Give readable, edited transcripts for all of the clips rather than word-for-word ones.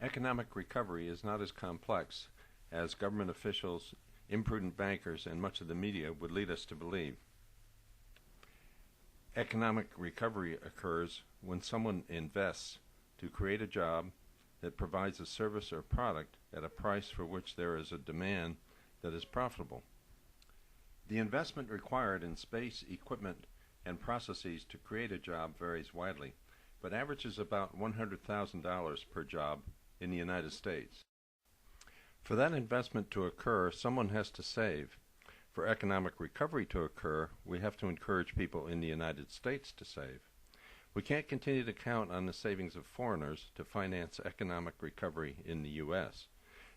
Economic recovery is not as complex as government officials, imprudent bankers, and much of the media would lead us to believe. Economic recovery occurs when someone invests to create a job that provides a service or product at a price for which there is a demand that is profitable. The investment required in space, equipment, and processes to create a job varies widely, but averages about $100,000 per job in the United States. For that investment to occur, someone has to save. For economic recovery to occur, we have to encourage people in the United States to save. We can't continue to count on the savings of foreigners to finance economic recovery in the U.S.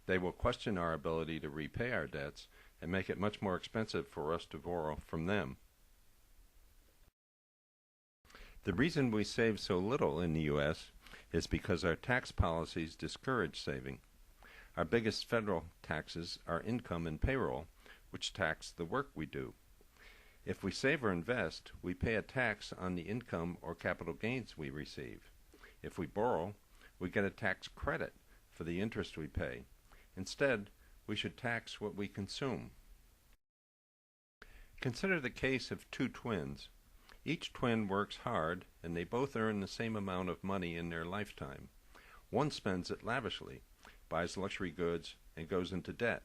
They will question our ability to repay our debts and make it much more expensive for us to borrow from them. The reason we save so little in the U.S. is because our tax policies discourage saving. Our biggest federal taxes are income and payroll, which tax the work we do. If we save or invest, we pay a tax on the income or capital gains we receive. If we borrow, we get a tax credit for the interest we pay. Instead, we should tax what we consume. Consider the case of two twins. Each twin works hard, and they both earn the same amount of money in their lifetime. One spends it lavishly, buys luxury goods, and goes into debt.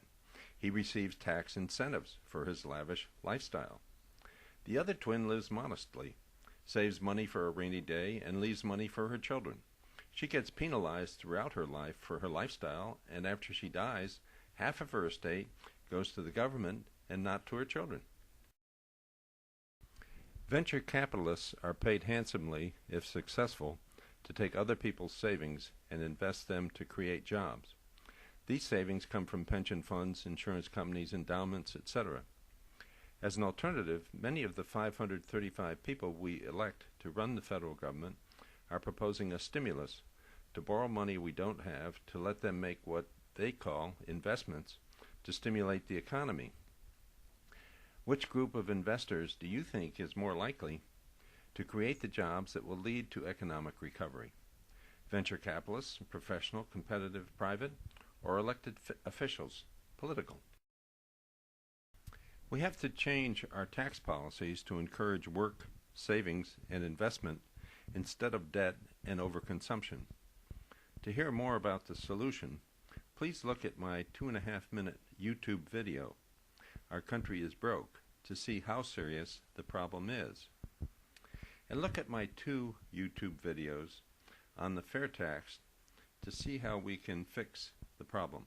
He receives tax incentives for his lavish lifestyle. The other twin lives modestly, saves money for a rainy day, and leaves money for her children. She gets penalized throughout her life for her lifestyle, and after she dies, half of her estate goes to the government and not to her children. Venture capitalists are paid handsomely, if successful, to take other people's savings and invest them to create jobs. These savings come from pension funds, insurance companies, endowments, etc. As an alternative, many of the 535 people we elect to run the federal government are proposing a stimulus to borrow money we don't have to let them make what they call investments to stimulate the economy. Which group of investors do you think is more likely to create the jobs that will lead to economic recovery? Venture capitalists, professional, competitive, private, or elected officials, political? We have to change our tax policies to encourage work, savings, and investment instead of debt and overconsumption. To hear more about the solution, please look at my 2.5-minute YouTube video, Our Country is Broke, to see how serious the problem is. And look at my 2 YouTube videos on the fair tax to see how we can fix the problem.